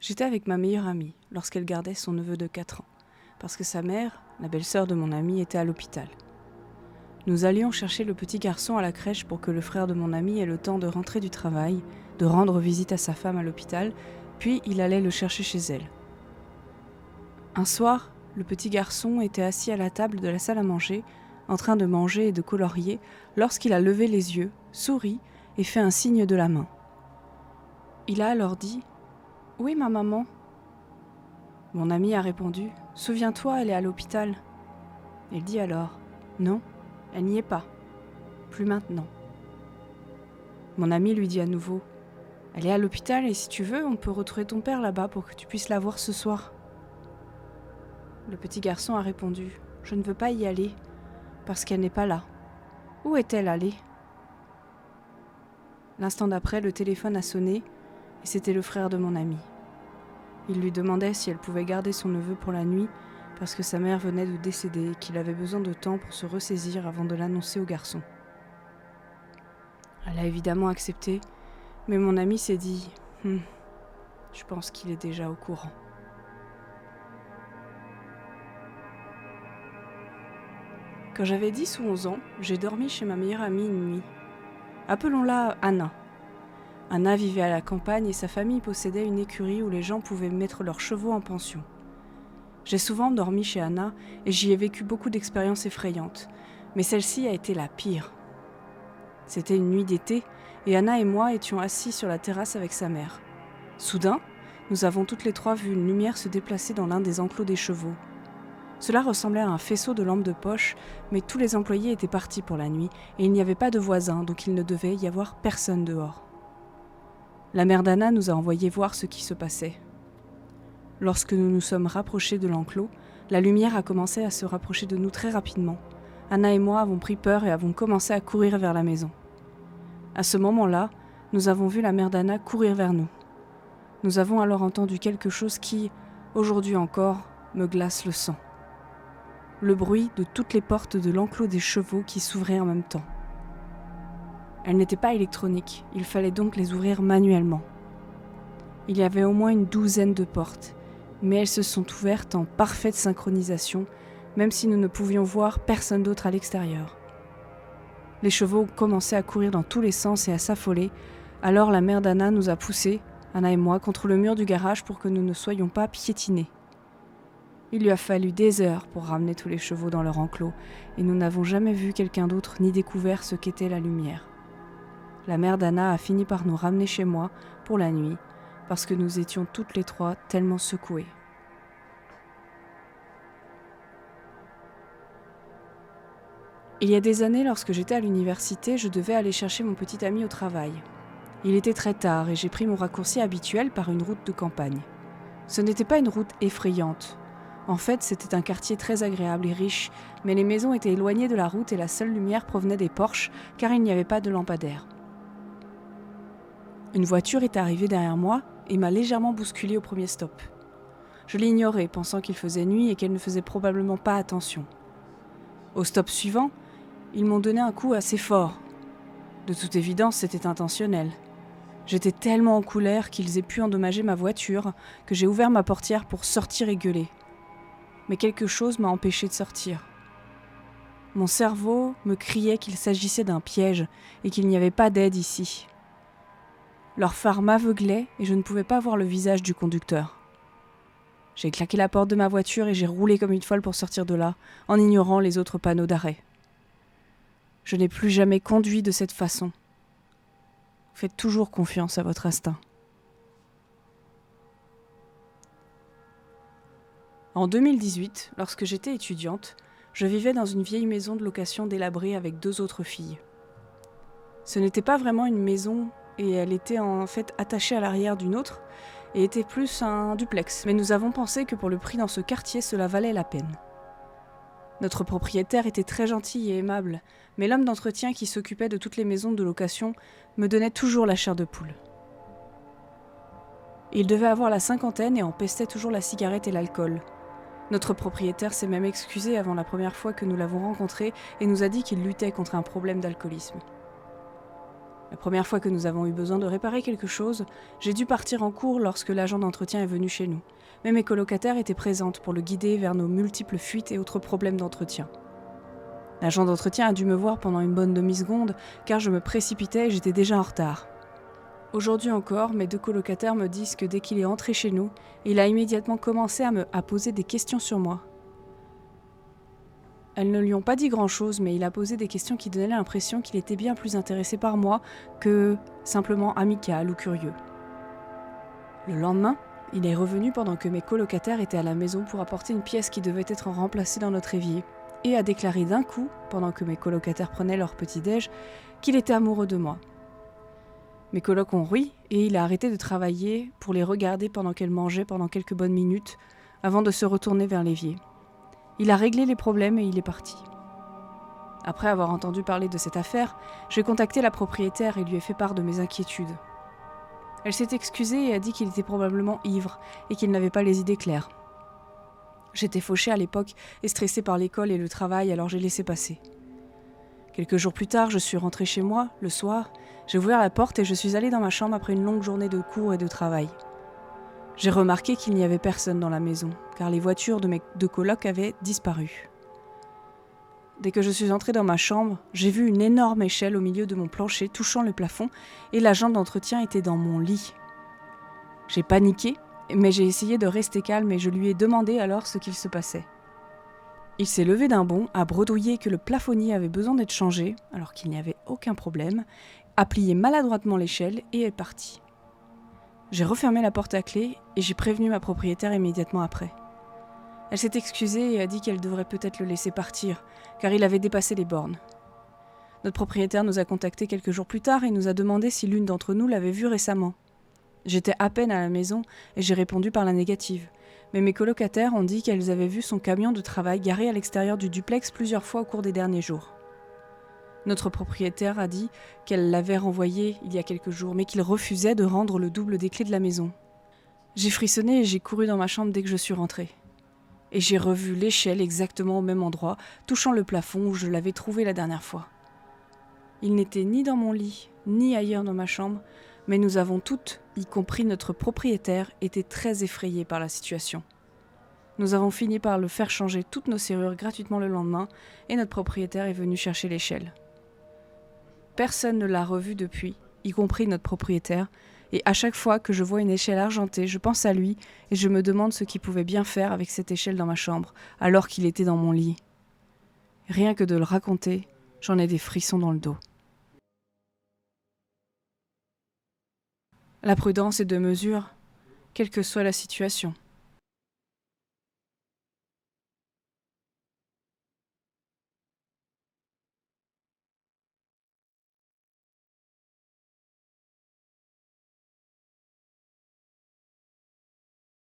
J'étais avec ma meilleure amie lorsqu'elle gardait son neveu de 4 ans, parce que sa mère, la belle-sœur de mon amie, était à l'hôpital. Nous allions chercher le petit garçon à la crèche pour que le frère de mon amie ait le temps de rentrer du travail, de rendre visite à sa femme à l'hôpital, puis il allait le chercher chez elle. Un soir, le petit garçon était assis à la table de la salle à manger, en train de manger et de colorier, lorsqu'il a levé les yeux, souri et fait un signe de la main. Il a alors dit « Oui, ma maman ?» Mon ami a répondu « Souviens-toi, elle est à l'hôpital. » Il dit alors « Non, elle n'y est pas. Plus maintenant. » Mon ami lui dit à nouveau « Elle est à l'hôpital et si tu veux, on peut retrouver ton père là-bas pour que tu puisses la voir ce soir. » Le petit garçon a répondu « Je ne veux pas y aller, parce qu'elle n'est pas là. Où est-elle allée ?» L'instant d'après, le téléphone a sonné et c'était le frère de mon ami. Il lui demandait si elle pouvait garder son neveu pour la nuit parce que sa mère venait de décéder et qu'il avait besoin de temps pour se ressaisir avant de l'annoncer au garçon. Elle a évidemment accepté, mais mon ami s'est dit « je pense qu'il est déjà au courant. » Quand j'avais 10 ou 11 ans, j'ai dormi chez ma meilleure amie une nuit. Appelons-la Anna. Anna vivait à la campagne et sa famille possédait une écurie où les gens pouvaient mettre leurs chevaux en pension. J'ai souvent dormi chez Anna et j'y ai vécu beaucoup d'expériences effrayantes, mais celle-ci a été la pire. C'était une nuit d'été et Anna et moi étions assis sur la terrasse avec sa mère. Soudain, nous avons toutes les trois vu une lumière se déplacer dans l'un des enclos des chevaux. Cela ressemblait à un faisceau de lampes de poche, mais tous les employés étaient partis pour la nuit et il n'y avait pas de voisins, donc il ne devait y avoir personne dehors. La mère d'Anna nous a envoyé voir ce qui se passait. Lorsque nous nous sommes rapprochés de l'enclos, la lumière a commencé à se rapprocher de nous très rapidement. Anna et moi avons pris peur et avons commencé à courir vers la maison. À ce moment-là, nous avons vu la mère d'Anna courir vers nous. Nous avons alors entendu quelque chose qui, aujourd'hui encore, me glace le sang. Le bruit de toutes les portes de l'enclos des chevaux qui s'ouvraient en même temps. Elles n'étaient pas électroniques, il fallait donc les ouvrir manuellement. Il y avait au moins une 12aine de portes, mais elles se sont ouvertes en parfaite synchronisation, même si nous ne pouvions voir personne d'autre à l'extérieur. Les chevaux ont commencé à courir dans tous les sens et à s'affoler, alors la mère d'Anna nous a poussés, Anna et moi, contre le mur du garage pour que nous ne soyons pas piétinés. Il lui a fallu des heures pour ramener tous les chevaux dans leur enclos, et nous n'avons jamais vu quelqu'un d'autre ni découvert ce qu'était la lumière. La mère d'Anna a fini par nous ramener chez moi pour la nuit, parce que nous étions toutes les trois tellement secouées. Il y a des années, lorsque j'étais à l'université, je devais aller chercher mon petit ami au travail. Il était très tard et j'ai pris mon raccourci habituel par une route de campagne. Ce n'était pas une route effrayante. En fait, c'était un quartier très agréable et riche, mais les maisons étaient éloignées de la route et la seule lumière provenait des porches, car il n'y avait pas de lampadaire. Une voiture est arrivée derrière moi et m'a légèrement bousculée au premier stop. Je l'ai ignorée, pensant qu'il faisait nuit et qu'elle ne faisait probablement pas attention. Au stop suivant, ils m'ont donné un coup assez fort. De toute évidence, c'était intentionnel. J'étais tellement en colère qu'ils aient pu endommager ma voiture que j'ai ouvert ma portière pour sortir et gueuler. Mais quelque chose m'a empêché de sortir. Mon cerveau me criait qu'il s'agissait d'un piège et qu'il n'y avait pas d'aide ici. Leurs phares m'aveuglaient et je ne pouvais pas voir le visage du conducteur. J'ai claqué la porte de ma voiture et j'ai roulé comme une folle pour sortir de là, en ignorant les autres panneaux d'arrêt. Je n'ai plus jamais conduit de cette façon. Faites toujours confiance à votre instinct. En 2018, lorsque j'étais étudiante, je vivais dans une vieille maison de location délabrée avec 2 autres filles. Ce n'était pas vraiment une maison et elle était en fait attachée à l'arrière d'une autre et était plus un duplex. Mais nous avons pensé que pour le prix dans ce quartier, cela valait la peine. Notre propriétaire était très gentil et aimable, mais l'homme d'entretien qui s'occupait de toutes les maisons de location me donnait toujours la chair de poule. Il devait avoir la 50aine et empestait toujours la cigarette et l'alcool. Notre propriétaire s'est même excusé avant la première fois que nous l'avons rencontré et nous a dit qu'il luttait contre un problème d'alcoolisme. La première fois que nous avons eu besoin de réparer quelque chose, j'ai dû partir en cours lorsque l'agent d'entretien est venu chez nous. Mais mes colocataires étaient présentes pour le guider vers nos multiples fuites et autres problèmes d'entretien. L'agent d'entretien a dû me voir pendant une bonne demi-seconde car je me précipitais et j'étais déjà en retard. Aujourd'hui encore, mes 2 colocataires me disent que dès qu'il est entré chez nous, il a immédiatement commencé à poser des questions sur moi. Elles ne lui ont pas dit grand-chose, mais il a posé des questions qui donnaient l'impression qu'il était bien plus intéressé par moi que simplement amical ou curieux. Le lendemain, il est revenu pendant que mes colocataires étaient à la maison pour apporter une pièce qui devait être remplacée dans notre évier, et a déclaré d'un coup, pendant que mes colocataires prenaient leur petit-déj, qu'il était amoureux de moi. Mes colocs ont ri, et il a arrêté de travailler pour les regarder pendant qu'elles mangeaient pendant quelques bonnes minutes, avant de se retourner vers l'évier. Il a réglé les problèmes et il est parti. Après avoir entendu parler de cette affaire, j'ai contacté la propriétaire et lui ai fait part de mes inquiétudes. Elle s'est excusée et a dit qu'il était probablement ivre et qu'il n'avait pas les idées claires. J'étais fauchée à l'époque et stressée par l'école et le travail, alors j'ai laissé passer. Quelques jours plus tard, je suis rentrée chez moi, le soir, j'ai ouvert la porte et je suis allée dans ma chambre après une longue journée de cours et de travail. J'ai remarqué qu'il n'y avait personne dans la maison, car les voitures de mes 2 colocs avaient disparu. Dès que je suis entrée dans ma chambre, j'ai vu une énorme échelle au milieu de mon plancher touchant le plafond et l'agent d'entretien était dans mon lit. J'ai paniqué, mais j'ai essayé de rester calme et je lui ai demandé alors ce qu'il se passait. Il s'est levé d'un bond, a bredouillé que le plafonnier avait besoin d'être changé, alors qu'il n'y avait aucun problème, a plié maladroitement l'échelle et est parti. J'ai refermé la porte à clé et j'ai prévenu ma propriétaire immédiatement après. Elle s'est excusée et a dit qu'elle devrait peut-être le laisser partir, car il avait dépassé les bornes. Notre propriétaire nous a contactés quelques jours plus tard et nous a demandé si l'une d'entre nous l'avait vu récemment. J'étais à peine à la maison et j'ai répondu par la négative, mais mes colocataires ont dit qu'elles avaient vu son camion de travail garé à l'extérieur du duplex plusieurs fois au cours des derniers jours. Notre propriétaire a dit qu'elle l'avait renvoyé il y a quelques jours, mais qu'il refusait de rendre le double des clés de la maison. J'ai frissonné et j'ai couru dans ma chambre dès que je suis rentrée. Et j'ai revu l'échelle exactement au même endroit, touchant le plafond où je l'avais trouvée la dernière fois. Il n'était ni dans mon lit, ni ailleurs dans ma chambre, mais nous avons toutes, y compris notre propriétaire, été très effrayées par la situation. Nous avons fini par le faire changer toutes nos serrures gratuitement le lendemain, et notre propriétaire est venu chercher l'échelle. Personne ne l'a revue depuis, y compris notre propriétaire, et à chaque fois que je vois une échelle argentée, je pense à lui et je me demande ce qu'il pouvait bien faire avec cette échelle dans ma chambre, alors qu'il était dans mon lit. Rien que de le raconter, j'en ai des frissons dans le dos. La prudence est de mesure, quelle que soit la situation.